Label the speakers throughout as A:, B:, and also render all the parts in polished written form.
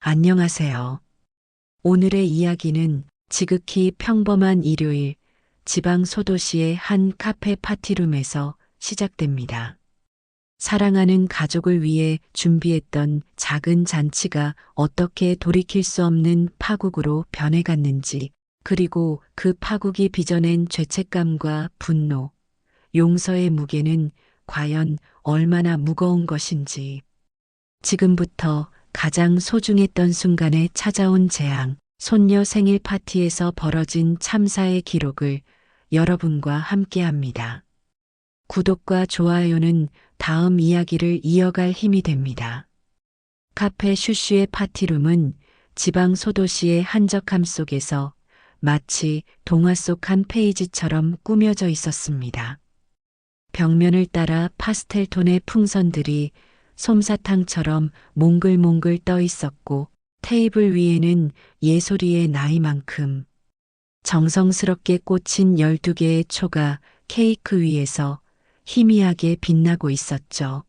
A: 안녕하세요. 오늘의 이야기는 지극히 평범한 일요일 지방 소도시의 한 카페 파티룸에서 시작됩니다. 사랑하는 가족을 위해 준비했던 작은 잔치가 어떻게 돌이킬 수 없는 파국으로 변해갔는지, 그리고 그 파국이 빚어낸 죄책감과 분노, 용서의 무게는 과연 얼마나 무거운 것인지. 지금부터 가장 소중했던 순간에 찾아온 재앙, 손녀 생일 파티에서 벌어진 참사의 기록을 여러분과 함께 합니다. 구독과 좋아요는 다음 이야기를 이어갈 힘이 됩니다. 카페 슈슈의 파티룸은 지방 소도시의 한적함 속에서 마치 동화 속 한 페이지처럼 꾸며져 있었습니다. 벽면을 따라 파스텔 톤의 풍선들이 솜사탕처럼 몽글몽글 떠 있었고, 테이블 위에는 예솔이의 나이만큼 정성스럽게 꽂힌 12개의 초가 케이크 위에서 희미하게 빛나고 있었죠.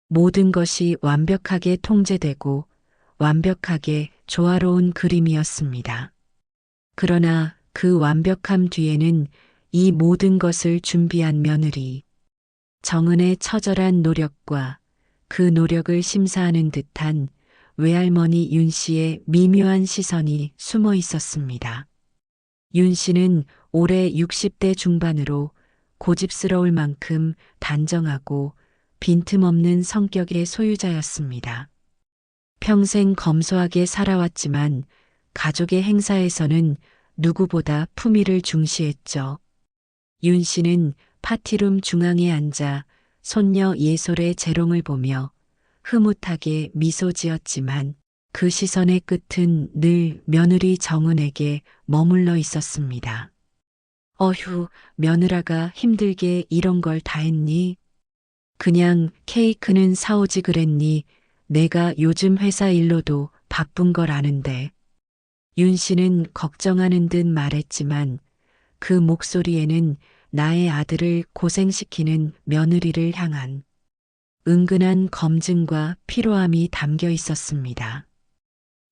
A: 모든 것이 완벽하게 통제되고 완벽하게 조화로운 그림이었습니다. 그러나 그 완벽함 뒤에는 이 모든 것을 준비한 며느리, 정은의 처절한 노력과 그 노력을 심사하는 듯한 외할머니 윤 씨의 미묘한 시선이 숨어 있었습니다. 윤 씨는 올해 60대 중반으로 고집스러울 만큼 단정하고 빈틈없는 성격의 소유자였습니다. 평생 검소하게 살아왔지만 가족의 행사에서는 누구보다 품위를 중시했죠. 윤 씨는 파티룸 중앙에 앉아 손녀 예솔의 재롱을 보며 흐뭇하게 미소 지었지만, 그 시선의 끝은 늘 며느리 정은에게 머물러 있었습니다. 어휴, 며느라가 힘들게 이런 걸 다 했니? 그냥 케이크는 사오지 그랬니? 내가 요즘 회사 일로도 바쁜 걸 아는데. 윤 씨는 걱정하는 듯 말했지만 그 목소리에는 나의 아들을 고생시키는 며느리를 향한 은근한 검증과 피로함이 담겨 있었습니다.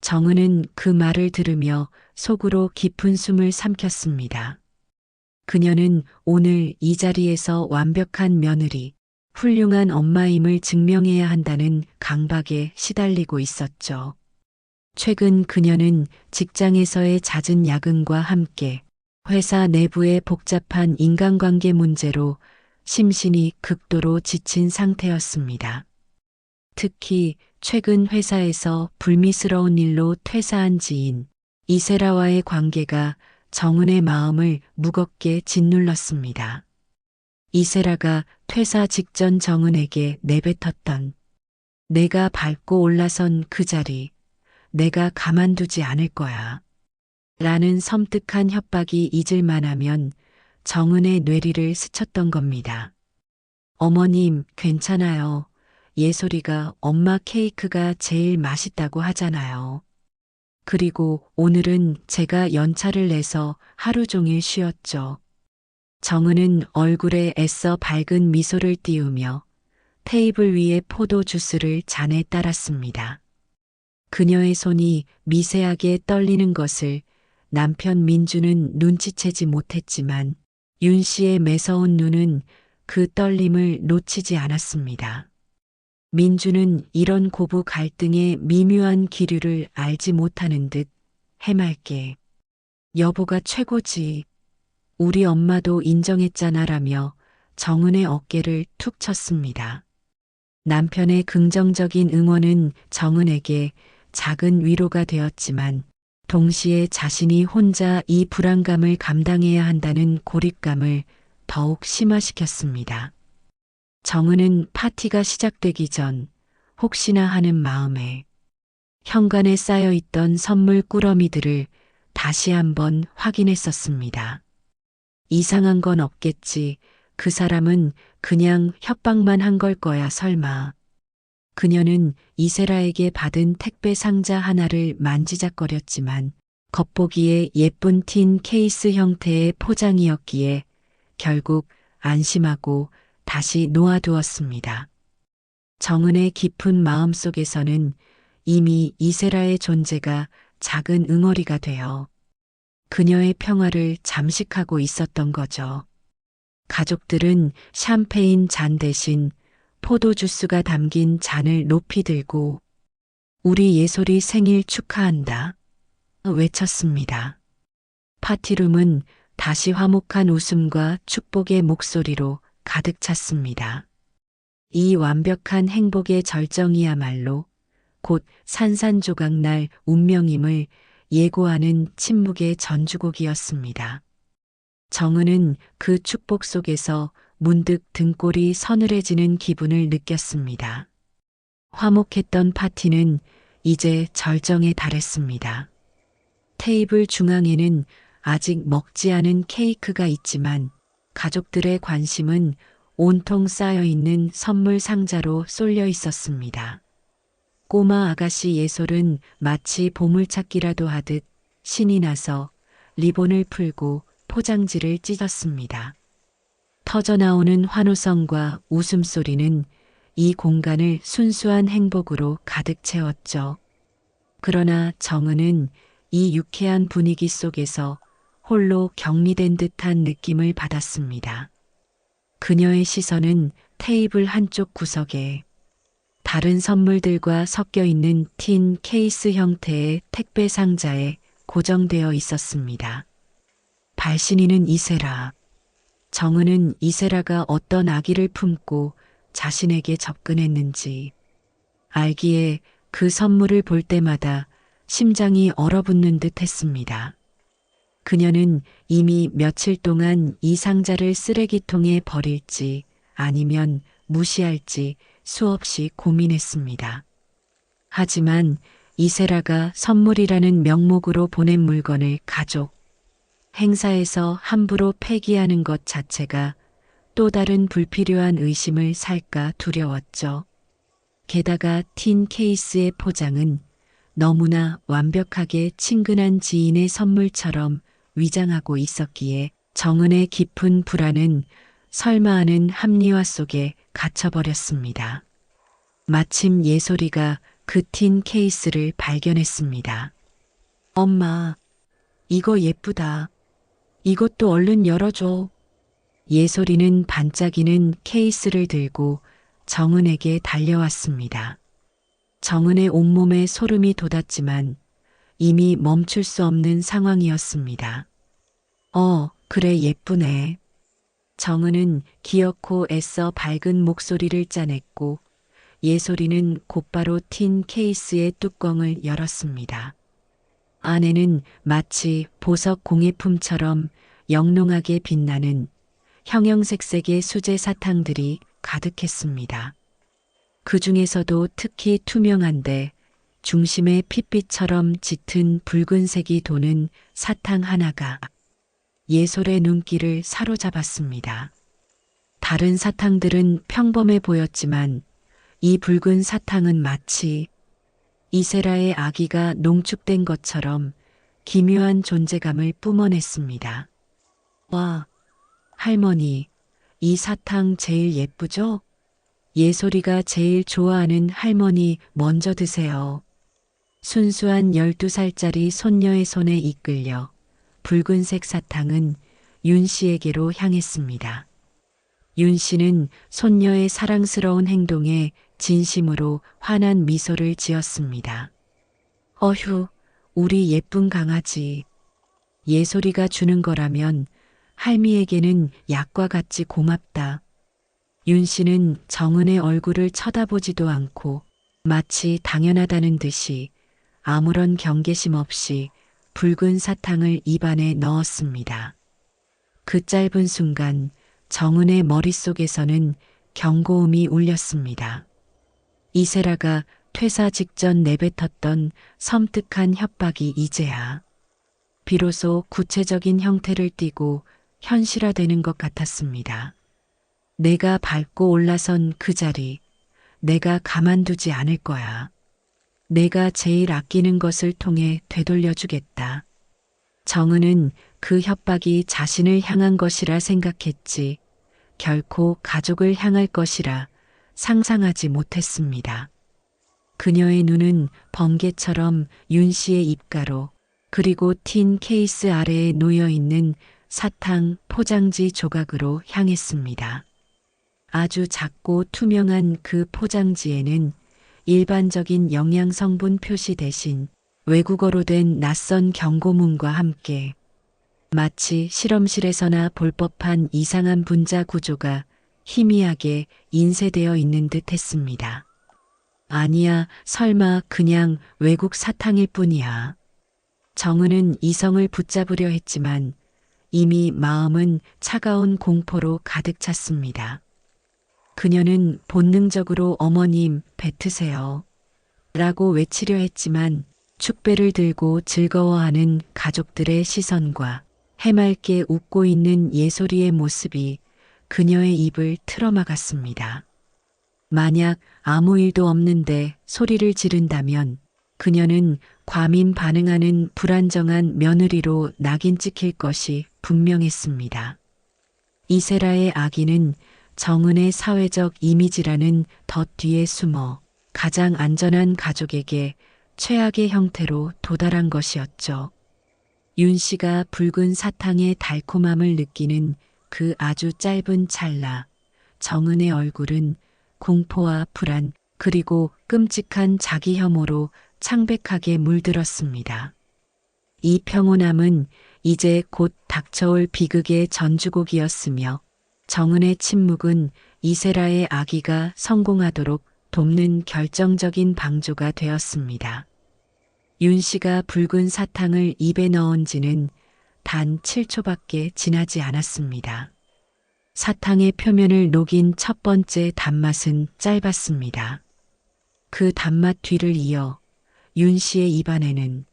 A: 정은은 그 말을 들으며 속으로 깊은 숨을 삼켰습니다. 그녀는 오늘 이 자리에서 완벽한 며느리, 훌륭한 엄마임을 증명해야 한다는 강박에 시달리고 있었죠. 최근 그녀는 직장에서의 잦은 야근과 함께 회사 내부의 복잡한 인간관계 문제로 심신이 극도로 지친 상태였습니다. 특히 최근 회사에서 불미스러운 일로 퇴사한 지인 이세라와의 관계가 정은의 마음을 무겁게 짓눌렀습니다. 이세라가 퇴사 직전 정은에게 내뱉었던 "내가 밟고 올라선 그 자리, 내가 가만두지 않을 거야" 라는 섬뜩한 협박이 잊을만하면 정은의 뇌리를 스쳤던 겁니다. 어머님, 괜찮아요. 예솔이가 엄마 케이크가 제일 맛있다고 하잖아요. 그리고 오늘은 제가 연차를 내서 하루 종일 쉬었죠. 정은은 얼굴에 애써 밝은 미소를 띄우며 테이블 위에 포도 주스를 잔에 따랐습니다. 그녀의 손이 미세하게 떨리는 것을 남편 민주는 눈치채지 못했지만 윤 씨의 매서운 눈은 그 떨림을 놓치지 않았습니다. 민주는 이런 고부 갈등의 미묘한 기류를 알지 못하는 듯 해맑게 "여보가 최고지. 우리 엄마도 인정했잖아라며 정은의 어깨를 툭 쳤습니다. 남편의 긍정적인 응원은 정은에게 작은 위로가 되었지만, 동시에 자신이 혼자 이 불안감을 감당해야 한다는 고립감을 더욱 심화시켰습니다. 정은은 파티가 시작되기 전 혹시나 하는 마음에 현관에 쌓여있던 선물 꾸러미들을 다시 한번 확인했었습니다. 이상한 건 없겠지. 그 사람은 그냥 협박만 한 걸 거야 설마. 그녀는 이세라에게 받은 택배 상자 하나를 만지작거렸지만 겉보기에 예쁜 틴 케이스 형태의 포장이었기에 결국 안심하고 다시 놓아두었습니다. 정은의 깊은 마음속에서는 이미 이세라의 존재가 작은 응어리가 되어 그녀의 평화를 잠식하고 있었던 거죠. 가족들은 샴페인 잔 대신 포도주스가 담긴 잔을 높이 들고 우리 예솔이 생일 축하한다 외쳤습니다. 파티룸은 다시 화목한 웃음과 축복의 목소리로 가득 찼습니다. 이 완벽한 행복의 절정이야말로 곧 산산조각날 운명임을 예고하는 침묵의 전주곡이었습니다. 정은은 그 축복 속에서 문득 등골이 서늘해지는 기분을 느꼈습니다. 화목했던 파티는 이제 절정에 달했습니다. 테이블 중앙에는 아직 먹지 않은 케이크가 있지만 가족들의 관심은 온통 쌓여있는 선물 상자로 쏠려 있었습니다. 꼬마 아가씨 예솔은 마치 보물찾기라도 하듯 신이 나서 리본을 풀고 포장지를 찢었습니다. 터져나오는 환호성과 웃음소리는 이 공간을 순수한 행복으로 가득 채웠죠. 그러나 정은은 이 유쾌한 분위기 속에서 홀로 격리된 듯한 느낌을 받았습니다. 그녀의 시선은 테이블 한쪽 구석에 다른 선물들과 섞여 있는 틴 케이스 형태의 택배 상자에 고정되어 있었습니다. 발신인은 이세라. 정은은 이세라가 어떤 아기를 품고 자신에게 접근했는지 알기에 그 선물을 볼 때마다 심장이 얼어붙는 듯 했습니다. 그녀는 이미 며칠 동안 이 상자를 쓰레기통에 버릴지 아니면 무시할지 수없이 고민했습니다. 하지만 이세라가 선물이라는 명목으로 보낸 물건을 가족 행사에서 함부로 폐기하는 것 자체가 또 다른 불필요한 의심을 살까 두려웠죠. 게다가 틴 케이스의 포장은 너무나 완벽하게 친근한 지인의 선물처럼 위장하고 있었기에 정은의 깊은 불안은 설마 하는 합리화 속에 갇혀버렸습니다. 마침 예솔이가 그 틴 케이스를 발견했습니다. 엄마, 이거 예쁘다. 이것도 얼른 열어줘. 예솔이는 반짝이는 케이스를 들고 정은에게 달려왔습니다. 정은의 온몸에 소름이 돋았지만 이미 멈출 수 없는 상황이었습니다. 그래 예쁘네. 정은은 기어코 애써 밝은 목소리를 짜냈고 예솔이는 곧바로 틴 케이스의 뚜껑을 열었습니다. 안에는 마치 보석 공예품처럼 영롱하게 빛나는 형형색색의 수제 사탕들이 가득했습니다. 그 중에서도 특히 투명한데 중심에 핏빛처럼 짙은 붉은색이 도는 사탕 하나가 예솔의 눈길을 사로잡았습니다. 다른 사탕들은 평범해 보였지만 이 붉은 사탕은 마치 이세라의 아기가 농축된 것처럼 기묘한 존재감을 뿜어냈습니다. 와, 할머니, 이 사탕 제일 예쁘죠? 예솔이가 제일 좋아하는 할머니 먼저 드세요. 순수한 12살짜리 손녀의 손에 이끌려 붉은색 사탕은 윤 씨에게로 향했습니다. 윤 씨는 손녀의 사랑스러운 행동에 진심으로 환한 미소를 지었습니다. 어휴, 우리 예쁜 강아지. 예솔이가 주는 거라면 할미에게는 약과 같이 고맙다. 윤 씨는 정은의 얼굴을 쳐다보지도 않고 마치 당연하다는 듯이 아무런 경계심 없이 붉은 사탕을 입안에 넣었습니다. 그 짧은 순간 정은의 머릿속에서는 경고음이 울렸습니다. 이세라가 퇴사 직전 내뱉었던 섬뜩한 협박이 이제야 비로소 구체적인 형태를 띠고 현실화되는 것 같았습니다. 내가 밟고 올라선 그 자리, 내가 가만두지 않을 거야. 내가 제일 아끼는 것을 통해 되돌려주겠다. 정은은 그 협박이 자신을 향한 것이라 생각했지 결코 가족을 향할 것이라 상상하지 못했습니다. 그녀의 눈은 번개처럼 윤 씨의 입가로 그리고 틴 케이스 아래에 놓여 있는 사탕 포장지 조각으로 향했습니다. 아주 작고 투명한 그 포장지에는 일반적인 영양 성분 표시 대신 외국어로 된 낯선 경고문과 함께 마치 실험실에서나 볼 법한 이상한 분자 구조가 희미하게 인쇄되어 있는 듯 했습니다. 아니야, 설마 그냥 외국 사탕일 뿐이야. 정은은 이성을 붙잡으려 했지만 이미 마음은 차가운 공포로 가득 찼습니다. 그녀는 본능적으로 어머님 뱉으세요 라고 외치려 했지만 축배를 들고 즐거워하는 가족들의 시선과 해맑게 웃고 있는 예솔이의 모습이 그녀의 입을 틀어막았습니다. 만약 아무 일도 없는데 소리를 지른다면 그녀는 과민 반응하는 불안정한 며느리로 낙인 찍힐 것이 분명했습니다. 이세라의 아기는 정은의 사회적 이미지라는 덫 뒤에 숨어 가장 안전한 가족에게 최악의 형태로 도달한 것이었죠. 윤 씨가 붉은 사탕의 달콤함을 느끼는 그 아주 짧은 찰나, 정은의 얼굴은 공포와 불안 그리고 끔찍한 자기 혐오로 창백하게 물들었습니다. 이 평온함은 이제 곧 닥쳐올 비극의 전주곡이었으며 정은의 침묵은 이세라의 아기가 성공하도록 돕는 결정적인 방조가 되었습니다. 윤 씨가 붉은 사탕을 입에 넣은 지는 단 7초밖에 지나지 않았습니다. 사탕의 표면을 녹인 첫 번째 단맛은 짧았습니다. 그 단맛 뒤를 이어 윤 씨의 입안에는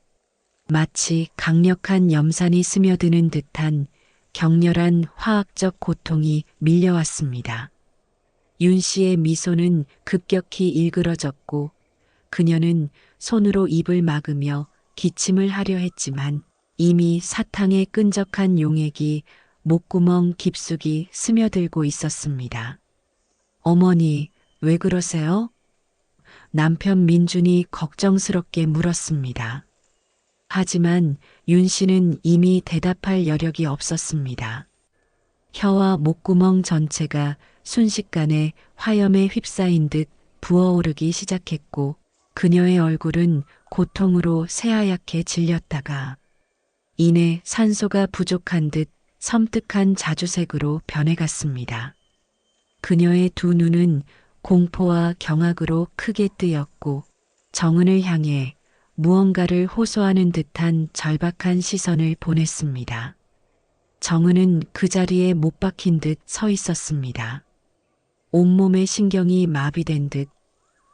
A: 마치 강력한 염산이 스며드는 듯한 격렬한 화학적 고통이 밀려왔습니다. 윤 씨의 미소는 급격히 일그러졌고 그녀는 손으로 입을 막으며 기침을 하려 했지만 이미 사탕의 끈적한 용액이 목구멍 깊숙이 스며들고 있었습니다. 어머니, 왜 그러세요? 남편 민준이 걱정스럽게 물었습니다. 하지만 윤 씨는 이미 대답할 여력이 없었습니다. 혀와 목구멍 전체가 순식간에 화염에 휩싸인 듯 부어오르기 시작했고 그녀의 얼굴은 고통으로 새하얗게 질렸다가 이내 산소가 부족한 듯 섬뜩한 자주색으로 변해갔습니다. 그녀의 두 눈은 공포와 경악으로 크게 뜨였고 정은을 향해 무언가를 호소하는 듯한 절박한 시선을 보냈습니다. 정은은 그 자리에 못 박힌 듯 서 있었습니다. 온몸의 신경이 마비된 듯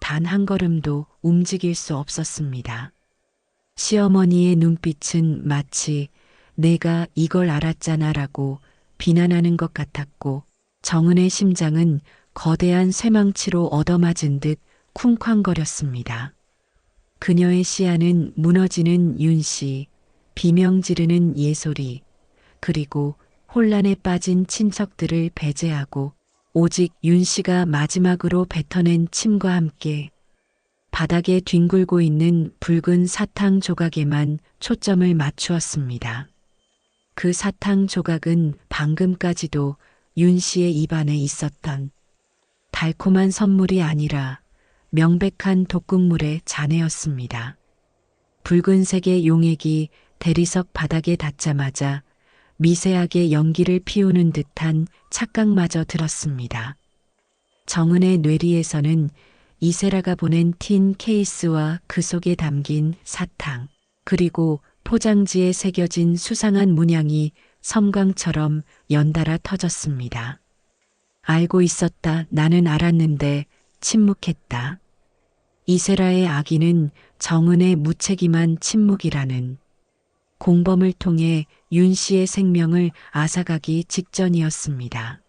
A: 단 한 걸음도 움직일 수 없었습니다. 시어머니의 눈빛은 마치 내가 이걸 알았잖아라고 비난하는 것 같았고 정은의 심장은 거대한 쇠망치로 얻어맞은 듯 쿵쾅거렸습니다. 그녀의 시야는 무너지는 윤 씨, 비명 지르는 예솔이, 그리고 혼란에 빠진 친척들을 배제하고 오직 윤 씨가 마지막으로 뱉어낸 침과 함께 바닥에 뒹굴고 있는 붉은 사탕 조각에만 초점을 맞추었습니다. 그 사탕 조각은 방금까지도 윤 씨의 입안에 있었던 달콤한 선물이 아니라 명백한 독극물의 잔해였습니다. 붉은색의 용액이 대리석 바닥에 닿자마자 미세하게 연기를 피우는 듯한 착각마저 들었습니다. 정은의 뇌리에서는 이세라가 보낸 틴 케이스와 그 속에 담긴 사탕, 그리고 포장지에 새겨진 수상한 문양이 섬광처럼 연달아 터졌습니다. 알고 있었다. 나는 알았는데 침묵했다. 이세라의 아기는 정은의 무책임한 침묵이라는 공범을 통해 윤 씨의 생명을 앗아가기 직전이었습니다.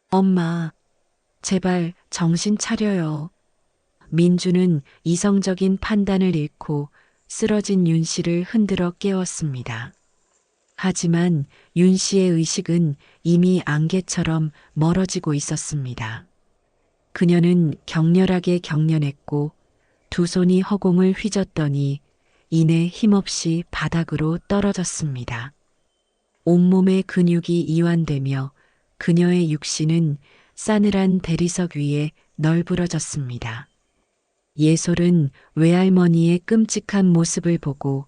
A: 엄마, 제발 정신 차려요. 민주는 이성적인 판단을 잃고 쓰러진 윤 씨를 흔들어 깨웠습니다. 하지만 윤 씨의 의식은 이미 안개처럼 멀어지고 있었습니다. 그녀는 격렬하게 경련했고 두 손이 허공을 휘젓더니 이내 힘없이 바닥으로 떨어졌습니다. 온몸의 근육이 이완되며 그녀의 육신은 싸늘한 대리석 위에 널브러졌습니다. 예솔은 외할머니의 끔찍한 모습을 보고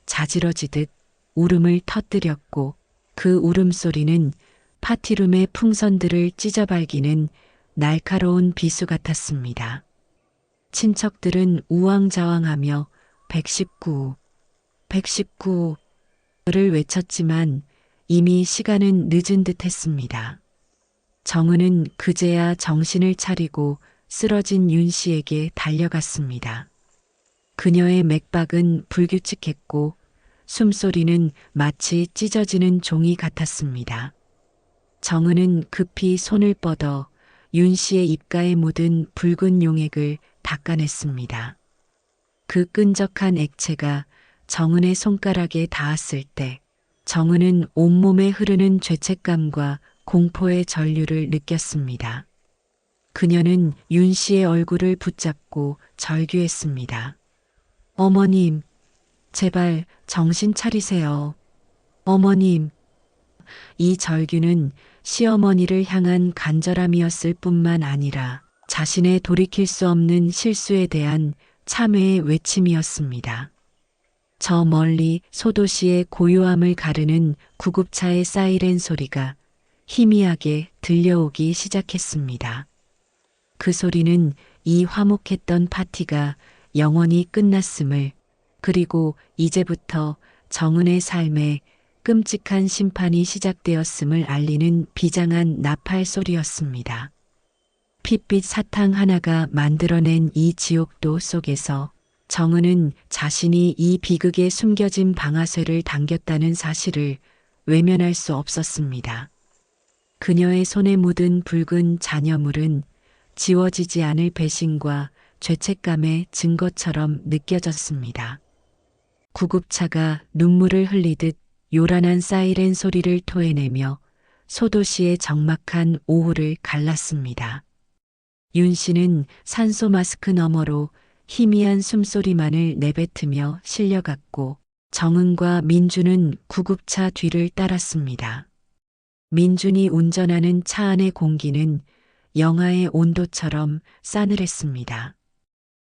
A: 자지러지듯 울음을 터뜨렸고 그 울음소리는 파티룸의 풍선들을 찢어발기는 날카로운 비수 같았습니다. 친척들은 우왕좌왕하며 119, 119를 외쳤지만 이미 시간은 늦은 듯 했습니다. 정은은 그제야 정신을 차리고 쓰러진 윤 씨에게 달려갔습니다. 그녀의 맥박은 불규칙했고 숨소리는 마치 찢어지는 종이 같았습니다. 정은은 급히 손을 뻗어 윤 씨의 입가에 묻은 붉은 용액을 닦아냈습니다. 그 끈적한 액체가 정은의 손가락에 닿았을 때 정은은 온몸에 흐르는 죄책감과 공포의 전류를 느꼈습니다. 그녀는 윤 씨의 얼굴을 붙잡고 절규했습니다. 어머님, 제발 정신 차리세요. 어머님. 이 절규는 시어머니를 향한 간절함이었을 뿐만 아니라 자신의 돌이킬 수 없는 실수에 대한 참회의 외침이었습니다. 저 멀리 소도시의 고요함을 가르는 구급차의 사이렌 소리가 희미하게 들려오기 시작했습니다. 그 소리는 이 화목했던 파티가 영원히 끝났음을, 그리고 이제부터 정은의 삶에 끔찍한 심판이 시작되었음을 알리는 비장한 나팔 소리였습니다. 핏빛 사탕 하나가 만들어낸 이 지옥도 속에서 정은은 자신이 이 비극에 숨겨진 방아쇠를 당겼다는 사실을 외면할 수 없었습니다. 그녀의 손에 묻은 붉은 잔여물은 지워지지 않을 배신과 죄책감의 증거처럼 느껴졌습니다. 구급차가 눈물을 흘리듯 요란한 사이렌 소리를 토해내며 소도시의 적막한 오후를 갈랐습니다. 윤 씨는 산소 마스크 너머로 희미한 숨소리만을 내뱉으며 실려갔고 정은과 민주는 구급차 뒤를 따랐습니다. 민준이 운전하는 차 안의 공기는 영하의 온도처럼 싸늘했습니다.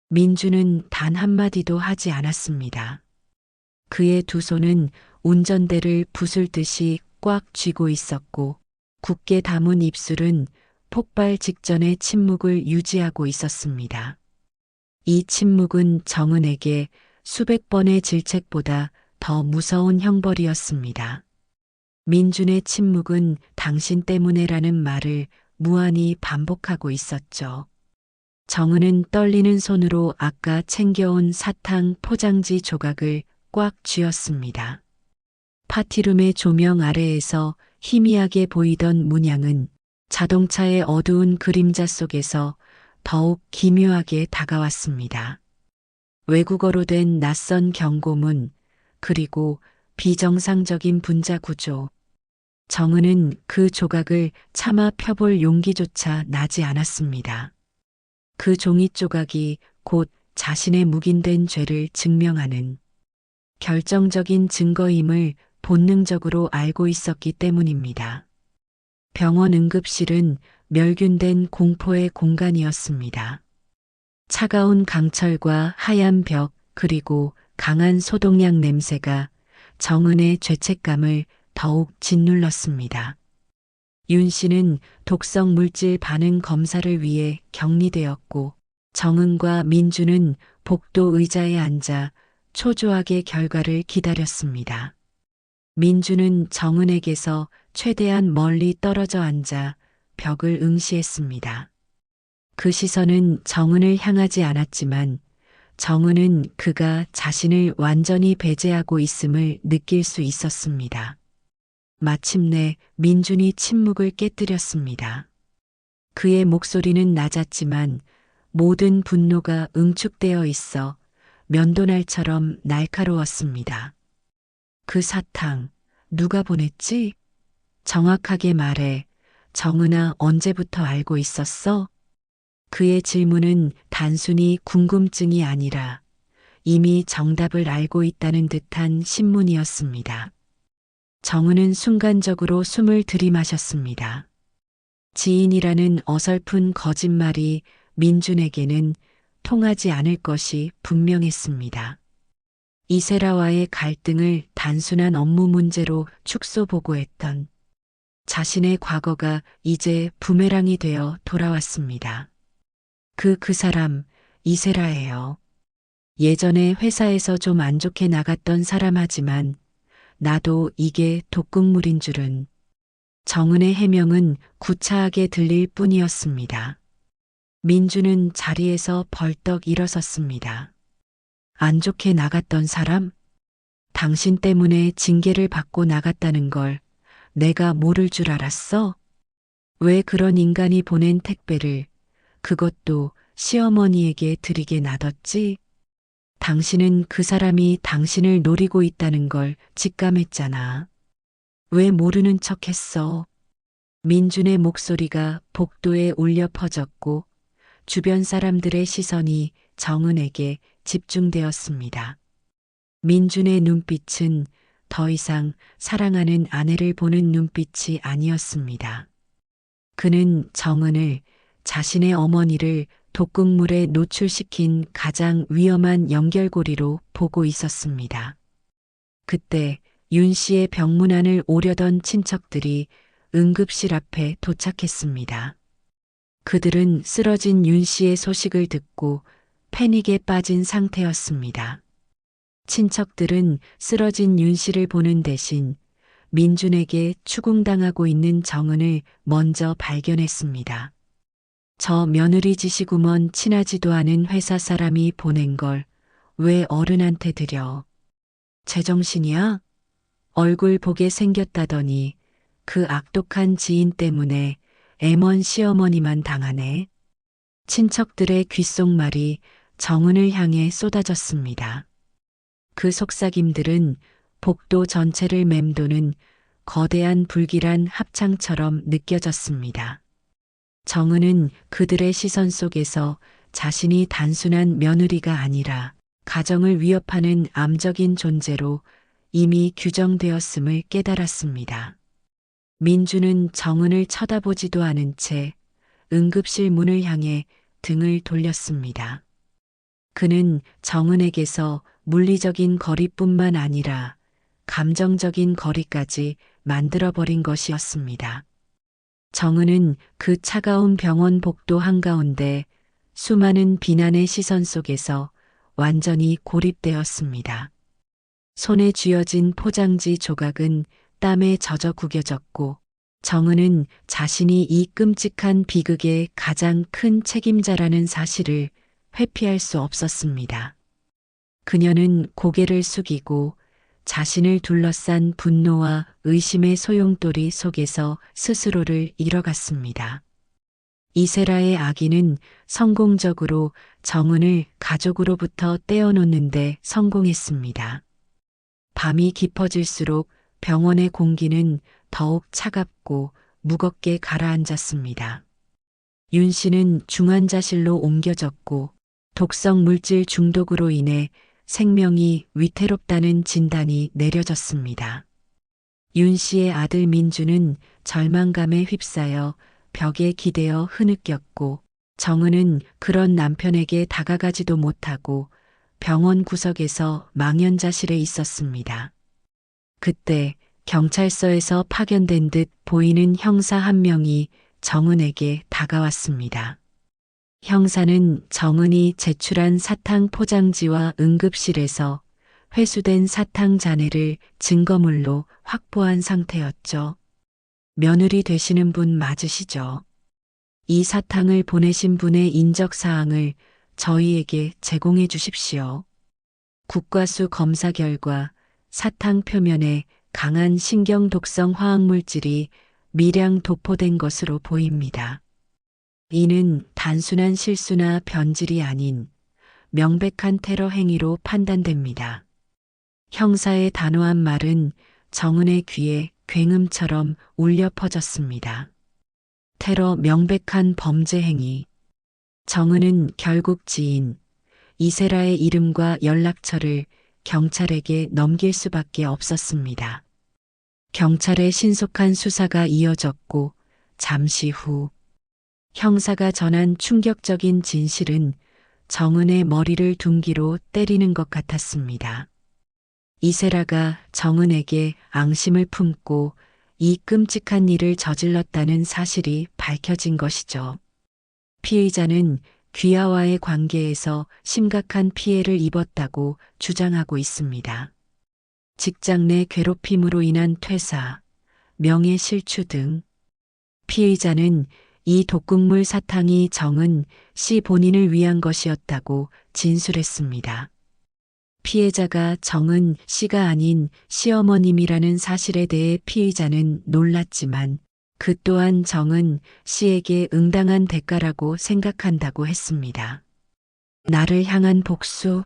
A: 민주는 단 한마디도 하지 않았습니다. 그의 두 손은 운전대를 부술듯이 꽉 쥐고 있었고 굳게 담은 입술은 폭발 직전의 침묵을 유지하고 있었습니다. 이 침묵은 정은에게 수백 번의 질책보다 더 무서운 형벌이었습니다. 민준의 침묵은 당신 때문에라는 말을 무한히 반복하고 있었죠. 정은은 떨리는 손으로 아까 챙겨온 사탕 포장지 조각을 꽉 쥐었습니다. 파티룸의 조명 아래에서 희미하게 보이던 문양은 자동차의 어두운 그림자 속에서 더욱 기묘하게 다가왔습니다. 외국어로 된 낯선 경고문, 그리고 비정상적인 분자 구조. 정은은 그 조각을 차마 펴볼 용기조차 나지 않았습니다. 그 종이 조각이 곧 자신의 묵인된 죄를 증명하는 결정적인 증거임을 본능적으로 알고 있었기 때문입니다. 병원 응급실은 멸균된 공포의 공간이었습니다. 차가운 강철과 하얀 벽, 그리고 강한 소독약 냄새가 정은의 죄책감을 더욱 짓눌렀습니다. 윤 씨는 독성 물질 반응 검사를 위해 격리되었고 정은과 민주는 복도 의자에 앉아 초조하게 결과를 기다렸습니다. 민주는 정은에게서 최대한 멀리 떨어져 앉아 벽을 응시했습니다. 그 시선은 정은을 향하지 않았지만 정은은 그가 자신을 완전히 배제하고 있음을 느낄 수 있었습니다. 마침내 민준이 침묵을 깨뜨렸습니다. 그의 목소리는 낮았지만 모든 분노가 응축되어 있어 면도날처럼 날카로웠습니다. 그 사탕, 누가 보냈지? 정확하게 말해, 정은아 언제부터 알고 있었어? 그의 질문은 단순히 궁금증이 아니라 이미 정답을 알고 있다는 듯한 신문이었습니다. 정은은 순간적으로 숨을 들이마셨습니다. 지인이라는 어설픈 거짓말이 민준에게는 통하지 않을 것이 분명했습니다. 이세라와의 갈등을 단순한 업무 문제로 축소보고했던 자신의 과거가 이제 부메랑이 되어 돌아왔습니다. 그 사람, 이세라예요. 예전에 회사에서 좀 안 좋게 나갔던 사람 하지만 나도 이게 독극물인 줄은. 정은의 해명은 구차하게 들릴 뿐이었습니다. 민주는 자리에서 벌떡 일어섰습니다. 안 좋게 나갔던 사람? 당신 때문에 징계를 받고 나갔다는 걸 내가 모를 줄 알았어? 왜 그런 인간이 보낸 택배를 그것도 시어머니에게 드리게 놔뒀지? 당신은 그 사람이 당신을 노리고 있다는 걸 직감했잖아. 왜 모르는 척 했어? 민준의 목소리가 복도에 울려 퍼졌고 주변 사람들의 시선이 정은에게 집중되었습니다. 민준의 눈빛은 더 이상 사랑하는 아내를 보는 눈빛이 아니었습니다. 그는 정은을, 자신의 어머니를 독극물에 노출시킨 가장 위험한 연결고리로 보고 있었습니다. 그때 윤 씨의 병문안을 오려던 친척들이 응급실 앞에 도착했습니다. 그들은 쓰러진 윤 씨의 소식을 듣고 패닉에 빠진 상태였습니다. 친척들은 쓰러진 윤 씨를 보는 대신 민준에게 추궁당하고 있는 정은을 먼저 발견했습니다. 저 며느리 지시구먼 친하지도 않은 회사 사람이 보낸 걸 왜 어른한테 드려? 제정신이야? 얼굴 보게 생겼다더니 그 악독한 지인 때문에 애먼 시어머니만 당하네. 친척들의 귓속말이 정은을 향해 쏟아졌습니다. 그 속삭임들은 복도 전체를 맴도는 거대한 불길한 합창처럼 느껴졌습니다. 정은은 그들의 시선 속에서 자신이 단순한 며느리가 아니라 가정을 위협하는 암적인 존재로 이미 규정되었음을 깨달았습니다. 민주는 정은을 쳐다보지도 않은 채 응급실 문을 향해 등을 돌렸습니다. 그는 정은에게서 물리적인 거리뿐만 아니라 감정적인 거리까지 만들어버린 것이었습니다. 정은은 그 차가운 병원 복도 한가운데 수많은 비난의 시선 속에서 완전히 고립되었습니다. 손에 쥐어진 포장지 조각은 땀에 젖어 구겨졌고 정은은 자신이 이 끔찍한 비극의 가장 큰 책임자라는 사실을 회피할 수 없었습니다. 그녀는 고개를 숙이고 자신을 둘러싼 분노와 의심의 소용돌이 속에서 스스로를 잃어갔습니다. 이세라의 아기는 성공적으로 정은을 가족으로부터 떼어놓는데 성공했습니다. 밤이 깊어질수록 병원의 공기는 더욱 차갑고 무겁게 가라앉았습니다. 윤 씨는 중환자실로 옮겨졌고 독성 물질 중독으로 인해 생명이 위태롭다는 진단이 내려졌습니다. 윤 씨의 아들 민주는 절망감에 휩싸여 벽에 기대어 흐느꼈고 정은은 그런 남편에게 다가가지도 못하고 병원 구석에서 망연자실해 있었습니다. 그때 경찰서에서 파견된 듯 보이는 형사 한 명이 정은에게 다가왔습니다. 형사는 정은이 제출한 사탕 포장지와 응급실에서 회수된 사탕 잔해를 증거물로 확보한 상태였죠. 며느리 되시는 분 맞으시죠? 이 사탕을 보내신 분의 인적사항을 저희에게 제공해 주십시오. 국과수 검사 결과 사탕 표면에 강한 신경 독성 화학물질이 미량 도포된 것으로 보입니다. 이는 단순한 실수나 변질이 아닌 명백한 테러 행위로 판단됩니다. 형사의 단호한 말은 정은의 귀에 굉음처럼 울려 퍼졌습니다. 테러 명백한 범죄 행위. 정은은 결국 지인 이세라의 이름과 연락처를 경찰에게 넘길 수밖에 없었습니다. 경찰의 신속한 수사가 이어졌고 잠시 후 형사가 전한 충격적인 진실은 정은의 머리를 둔기로 때리는 것 같았습니다. 이세라가 정은에게 앙심을 품고 이 끔찍한 일을 저질렀다는 사실이 밝혀진 것이죠. 피의자는 귀하와의 관계에서 심각한 피해를 입었다고 주장하고 있습니다. 직장 내 괴롭힘으로 인한 퇴사, 명예 실추 등 피의자는 이 독극물 사탕이 정은 씨 본인을 위한 것이었다고 진술했습니다. 피해자가 정은 씨가 아닌 시어머님이라는 사실에 대해 피의자는 놀랐지만 그 또한 정은 씨에게 응당한 대가라고 생각한다고 했습니다. 나를 향한 복수,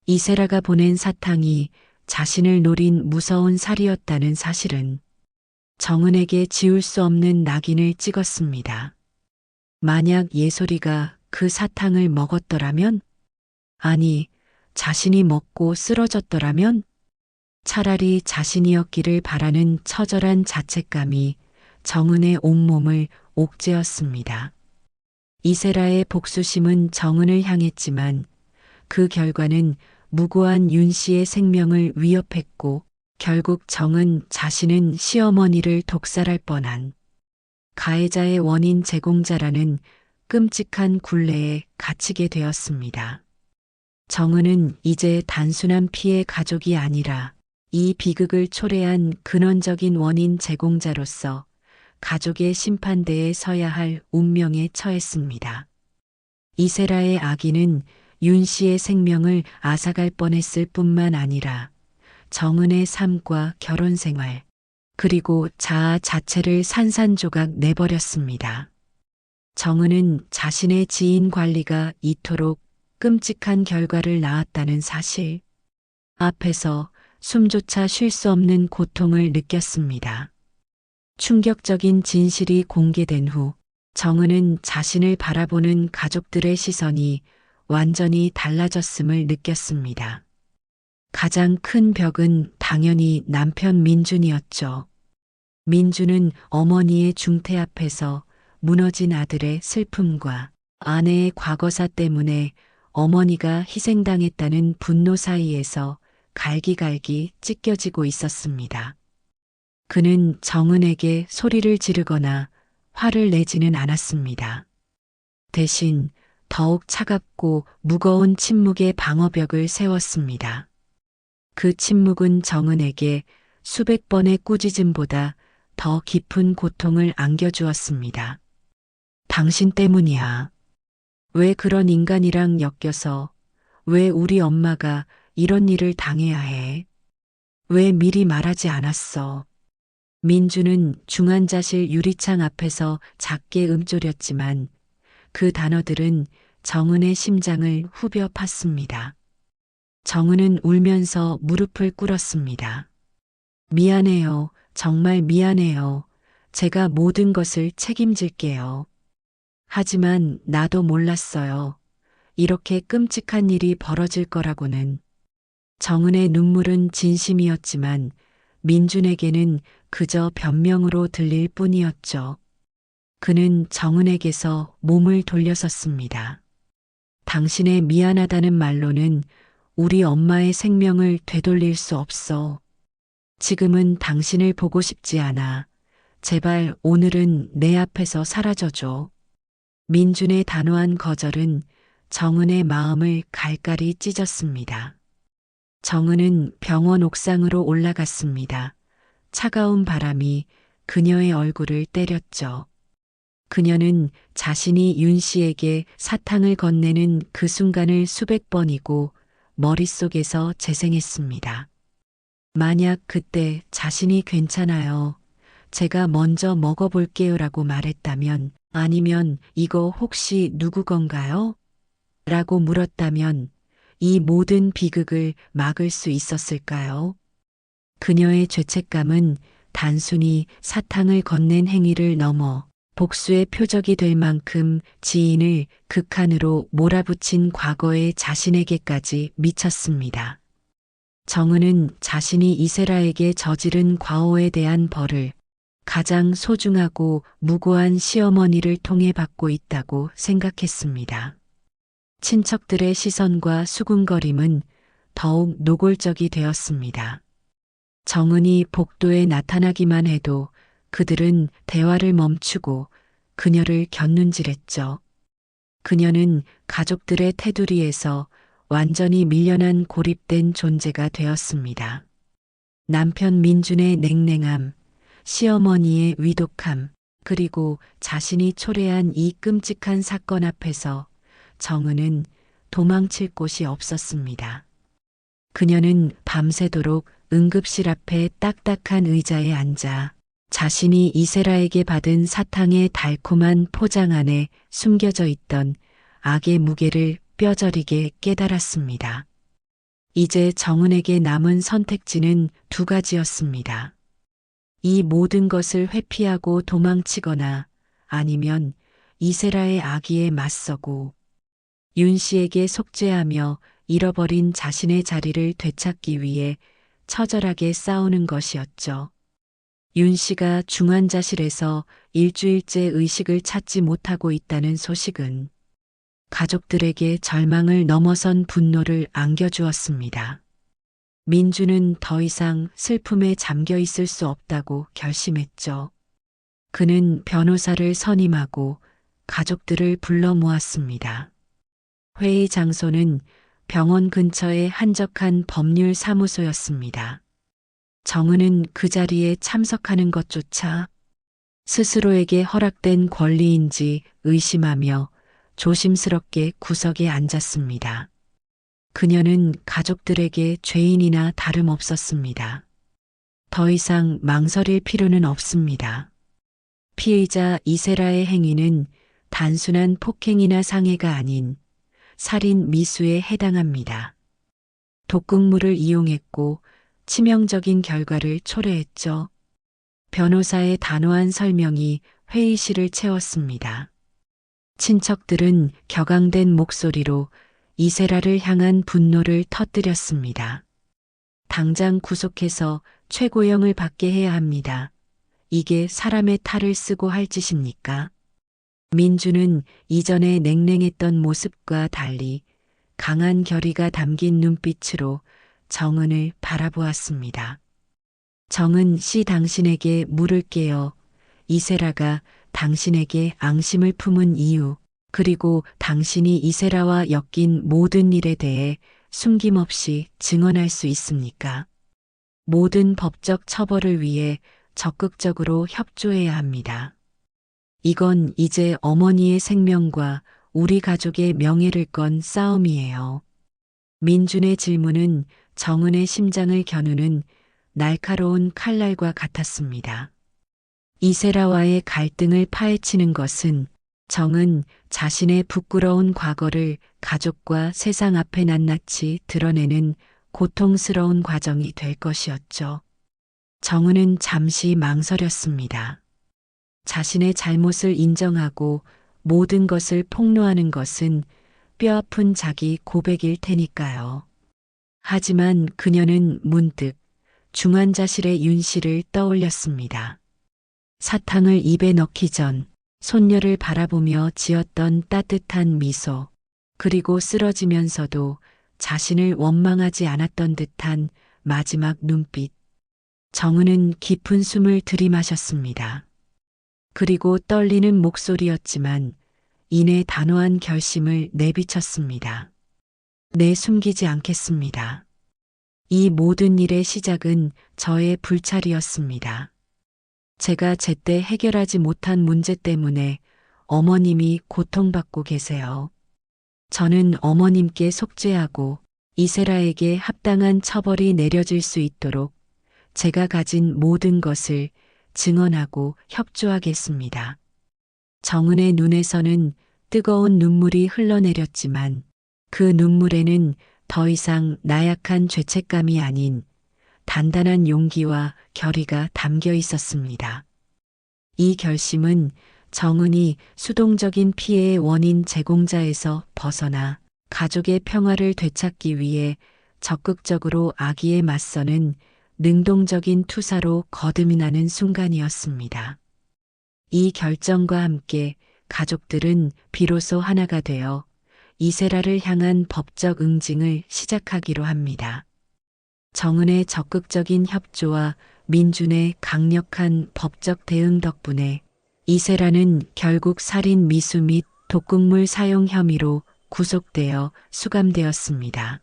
A: 이세라가 보낸 사탕이 자신을 노린 무서운 살이었다는 사실은 정은에게 지울 수 없는 낙인을 찍었습니다. 만약 예솔이가 그 사탕을 먹었더라면? 아니, 자신이 먹고 쓰러졌더라면? 차라리 자신이었기를 바라는 처절한 자책감이 정은의 온몸을 옥죄었습니다. 이세라의 복수심은 정은을 향했지만 그 결과는 무고한 윤 씨의 생명을 위협했고 결국 정은 자신은 시어머니를 독살할 뻔한 가해자의 원인 제공자라는 끔찍한 굴레에 갇히게 되었습니다. 정은은 이제 단순한 피해 가족이 아니라 이 비극을 초래한 근원적인 원인 제공자로서 가족의 심판대에 서야 할 운명에 처했습니다. 이세라의 악인은 윤 씨의 생명을 앗아갈 뻔했을 뿐만 아니라 정은의 삶과 결혼 생활, 그리고 자아 자체를 산산조각 내버렸습니다. 정은은 자신의 지인 관리가 이토록 끔찍한 결과를 낳았다는 사실 앞에서 숨조차 쉴 수 없는 고통을 느꼈습니다. 충격적인 진실이 공개된 후 정은은 자신을 바라보는 가족들의 시선이 완전히 달라졌음을 느꼈습니다. 가장 큰 벽은 당연히 남편 민준이었죠. 민준은 어머니의 중태 앞에서 무너진 아들의 슬픔과 아내의 과거사 때문에 어머니가 희생당했다는 분노 사이에서 갈기갈기 찢겨지고 있었습니다. 그는 정은에게 소리를 지르거나 화를 내지는 않았습니다. 대신 더욱 차갑고 무거운 침묵의 방어벽을 세웠습니다. 그 침묵은 정은에게 수백 번의 꾸짖음보다 더 깊은 고통을 안겨주었습니다. 당신 때문이야. 왜 그런 인간이랑 엮여서, 왜 우리 엄마가 이런 일을 당해야 해? 왜 미리 말하지 않았어? 민주는 중환자실 유리창 앞에서 작게 움조렸지만 그 단어들은 정은의 심장을 후벼 팠습니다. 정은은 울면서 무릎을 꿇었습니다. 미안해요. 정말 미안해요. 제가 모든 것을 책임질게요. 하지만 나도 몰랐어요. 이렇게 끔찍한 일이 벌어질 거라고는. 정은의 눈물은 진심이었지만 민준에게는 그저 변명으로 들릴 뿐이었죠. 그는 정은에게서 몸을 돌려섰습니다. 당신의 미안하다는 말로는 우리 엄마의 생명을 되돌릴 수 없어. 지금은 당신을 보고 싶지 않아. 제발 오늘은 내 앞에서 사라져줘. 민준의 단호한 거절은 정은의 마음을 갈갈이 찢었습니다. 정은은 병원 옥상으로 올라갔습니다. 차가운 바람이 그녀의 얼굴을 때렸죠. 그녀는 자신이 윤 씨에게 사탕을 건네는 그 순간을 수백 번이고 머릿속에서 재생했습니다. 만약 그때 자신이 괜찮아요. 제가 먼저 먹어볼게요라고 말했다면, 아니면 이거 혹시 누구 건가요? 라고 물었다면 이 모든 비극을 막을 수 있었을까요? 그녀의 죄책감은 단순히 사탕을 건넨 행위를 넘어 복수의 표적이 될 만큼 지인을 극한으로 몰아붙인 과거의 자신에게까지 미쳤습니다. 정은은 자신이 이세라에게 저지른 과오에 대한 벌을 가장 소중하고 무고한 시어머니를 통해 받고 있다고 생각했습니다. 친척들의 시선과 수군거림은 더욱 노골적이 되었습니다. 정은이 복도에 나타나기만 해도 그들은 대화를 멈추고 그녀를 곁눈질했죠. 그녀는 가족들의 테두리에서 완전히 밀려난 고립된 존재가 되었습니다. 남편 민준의 냉랭함, 시어머니의 위독함, 그리고 자신이 초래한 이 끔찍한 사건 앞에서 정은은 도망칠 곳이 없었습니다. 그녀는 밤새도록 응급실 앞에 딱딱한 의자에 앉아 자신이 이세라에게 받은 사탕의 달콤한 포장 안에 숨겨져 있던 악의 무게를 뼈저리게 깨달았습니다. 이제 정은에게 남은 선택지는 두 가지였습니다. 이 모든 것을 회피하고 도망치거나 아니면 이세라의 악의에 맞서고 윤 씨에게 속죄하며 잃어버린 자신의 자리를 되찾기 위해 처절하게 싸우는 것이었죠. 윤 씨가 중환자실에서 일주일째 의식을 찾지 못하고 있다는 소식은 가족들에게 절망을 넘어선 분노를 안겨주었습니다. 민주는 더 이상 슬픔에 잠겨 있을 수 없다고 결심했죠. 그는 변호사를 선임하고 가족들을 불러 모았습니다. 회의 장소는 병원 근처의 한적한 법률 사무소였습니다. 정은은 그 자리에 참석하는 것조차 스스로에게 허락된 권리인지 의심하며 조심스럽게 구석에 앉았습니다. 그녀는 가족들에게 죄인이나 다름없었습니다. 더 이상 망설일 필요는 없습니다. 피의자 이세라의 행위는 단순한 폭행이나 상해가 아닌 살인 미수에 해당합니다. 독극물을 이용했고 치명적인 결과를 초래했죠. 변호사의 단호한 설명이 회의실을 채웠습니다. 친척들은 격앙된 목소리로 이세라를 향한 분노를 터뜨렸습니다. 당장 구속해서 최고형을 받게 해야 합니다. 이게 사람의 탈을 쓰고 할 짓입니까? 민주는 이전에 냉랭했던 모습과 달리 강한 결의가 담긴 눈빛으로 정은을 바라보았습니다. 정은 씨, 당신에게 물을게요. 이세라가 당신에게 앙심을 품은 이유, 그리고 당신이 이세라와 엮인 모든 일에 대해 숨김없이 증언할 수 있습니까? 모든 법적 처벌을 위해 적극적으로 협조해야 합니다. 이건 이제 어머니의 생명과 우리 가족의 명예를 건 싸움이에요. 민준의 질문은 정은의 심장을 겨누는 날카로운 칼날과 같았습니다. 이세라와의 갈등을 파헤치는 것은 정은 자신의 부끄러운 과거를 가족과 세상 앞에 낱낱이 드러내는 고통스러운 과정이 될 것이었죠. 정은은 잠시 망설였습니다. 자신의 잘못을 인정하고 모든 것을 폭로하는 것은 뼈아픈 자기 고백일 테니까요. 하지만 그녀는 문득 중환자실의 윤 씨를 떠올렸습니다. 사탕을 입에 넣기 전 손녀를 바라보며 지었던 따뜻한 미소, 그리고 쓰러지면서도 자신을 원망하지 않았던 듯한 마지막 눈빛. 정은은 깊은 숨을 들이마셨습니다. 그리고 떨리는 목소리였지만 이내 단호한 결심을 내비쳤습니다. 내 숨기지 않겠습니다. 이 모든 일의 시작은 저의 불찰이었습니다. 제가 제때 해결하지 못한 문제 때문에 어머님이 고통받고 계세요. 저는 어머님께 속죄하고 이세라에게 합당한 처벌이 내려질 수 있도록 제가 가진 모든 것을 증언하고 협조하겠습니다. 정은의 눈에서는 뜨거운 눈물이 흘러내렸지만 그 눈물에는 더 이상 나약한 죄책감이 아닌 단단한 용기와 결의가 담겨 있었습니다. 이 결심은 정은이 수동적인 피해의 원인 제공자에서 벗어나 가족의 평화를 되찾기 위해 적극적으로 악의에 맞서는 능동적인 투사로 거듭이 나는 순간이었습니다. 이 결정과 함께 가족들은 비로소 하나가 되어 이세라를 향한 법적 응징을 시작하기로 합니다. 정은의 적극적인 협조와 민준의 강력한 법적 대응 덕분에 이세라는 결국 살인 미수 및 독극물 사용 혐의로 구속되어 수감되었습니다.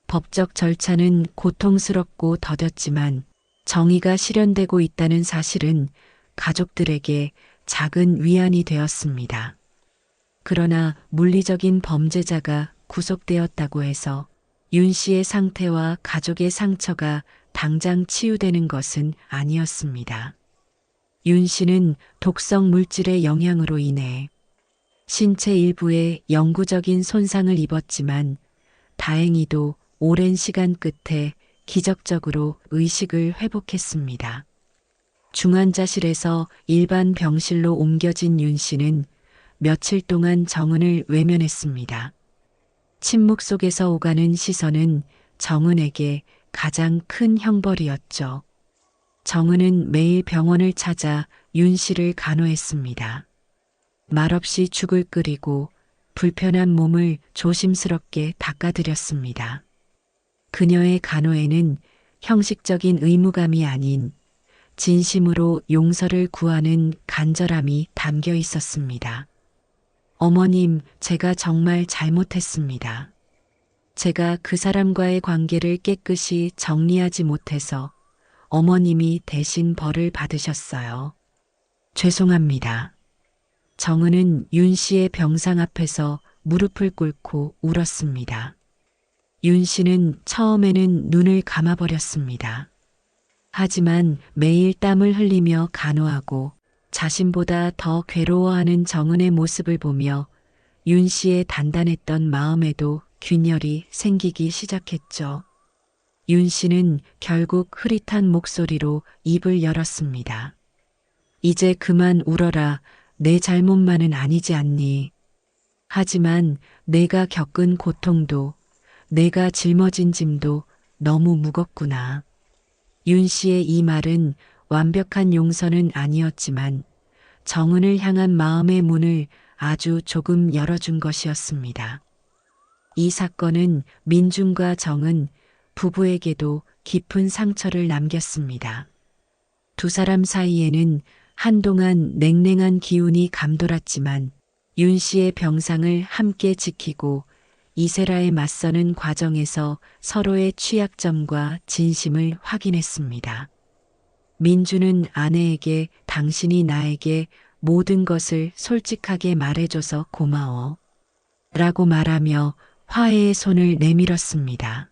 A: 법적 절차는 고통스럽고 더뎠지만 정의가 실현되고 있다는 사실은 가족들에게 작은 위안이 되었습니다. 그러나 물리적인 범죄자가 구속되었다고 해서 윤 씨의 상태와 가족의 상처가 당장 치유되는 것은 아니었습니다. 윤 씨는 독성 물질의 영향으로 인해 신체 일부에 영구적인 손상을 입었지만 다행히도 오랜 시간 끝에 기적적으로 의식을 회복했습니다. 중환자실에서 일반 병실로 옮겨진 윤 씨는 며칠 동안 정은을 외면했습니다. 침묵 속에서 오가는 시선은 정은에게 가장 큰 형벌이었죠. 정은은 매일 병원을 찾아 윤 씨를 간호했습니다. 말없이 죽을 끓이고 불편한 몸을 조심스럽게 닦아드렸습니다. 그녀의 간호에는 형식적인 의무감이 아닌 진심으로 용서를 구하는 간절함이 담겨 있었습니다. 어머님, 제가 정말 잘못했습니다. 제가 그 사람과의 관계를 깨끗이 정리하지 못해서 어머님이 대신 벌을 받으셨어요. 죄송합니다. 정은은 윤 씨의 병상 앞에서 무릎을 꿇고 울었습니다. 윤 씨는 처음에는 눈을 감아버렸습니다. 하지만 매일 땀을 흘리며 간호하고 자신보다 더 괴로워하는 정은의 모습을 보며 윤 씨의 단단했던 마음에도 균열이 생기기 시작했죠. 윤 씨는 결국 흐릿한 목소리로 입을 열었습니다. 이제 그만 울어라. 내 잘못만은 아니지 않니? 하지만 내가 겪은 고통도 내가 짊어진 짐도 너무 무겁구나. 윤 씨의 이 말은 완벽한 용서는 아니었지만 정은을 향한 마음의 문을 아주 조금 열어준 것이었습니다. 이 사건은 민준과 정은 부부에게도 깊은 상처를 남겼습니다. 두 사람 사이에는 한동안 냉랭한 기운이 감돌았지만 윤 씨의 병상을 함께 지키고 이세라에 맞서는 과정에서 서로의 취약점과 진심을 확인했습니다. 민주는 아내에게 당신이 나에게 모든 것을 솔직하게 말해줘서 고마워 라고 말하며 화해의 손을 내밀었습니다.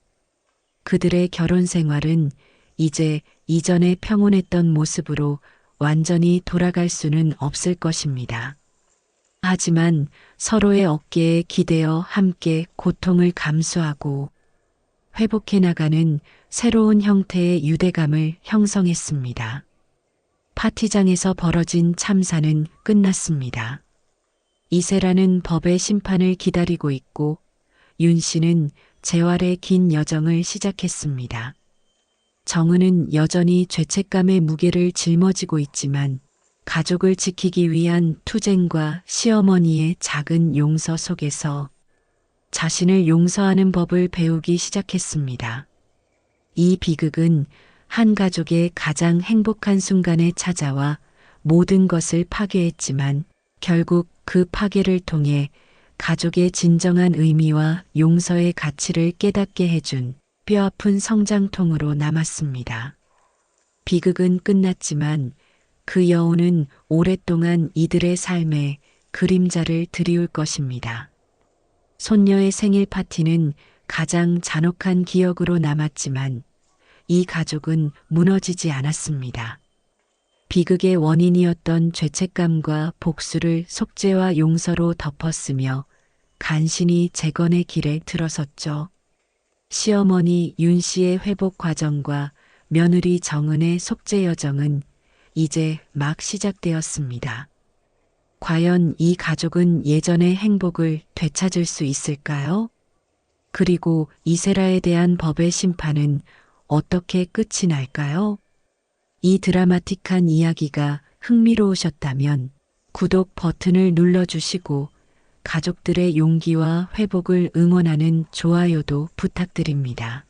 A: 그들의 결혼 생활은 이제 이전에 평온했던 모습으로 완전히 돌아갈 수는 없을 것입니다. 하지만 서로의 어깨에 기대어 함께 고통을 감수하고 회복해 나가는 새로운 형태의 유대감을 형성했습니다. 파티장에서 벌어진 참사는 끝났습니다. 이세라는 법의 심판을 기다리고 있고 윤 씨는 재활의 긴 여정을 시작했습니다. 정은은 여전히 죄책감의 무게를 짊어지고 있지만 가족을 지키기 위한 투쟁과 시어머니의 작은 용서 속에서 자신을 용서하는 법을 배우기 시작했습니다. 이 비극은 한 가족의 가장 행복한 순간에 찾아와 모든 것을 파괴했지만 결국 그 파괴를 통해 가족의 진정한 의미와 용서의 가치를 깨닫게 해준 뼈아픈 성장통으로 남았습니다. 비극은 끝났지만 그 여운은 오랫동안 이들의 삶에 그림자를 드리울 것입니다. 손녀의 생일 파티는 가장 잔혹한 기억으로 남았지만 이 가족은 무너지지 않았습니다. 비극의 원인이었던 죄책감과 복수를 속죄와 용서로 덮었으며 간신히 재건의 길에 들어섰죠. 시어머니 윤 씨의 회복 과정과 며느리 정은의 속죄 여정은 이제 막 시작되었습니다. 과연 이 가족은 예전의 행복을 되찾을 수 있을까요? 그리고 이세라에 대한 법의 심판은 어떻게 끝이 날까요? 이 드라마틱한 이야기가 흥미로우셨다면 구독 버튼을 눌러주시고 가족들의 용기와 회복을 응원하는 좋아요도 부탁드립니다.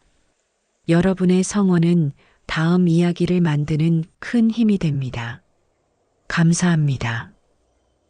A: 여러분의 성원은 다음 이야기를 만드는 큰 힘이 됩니다. 감사합니다.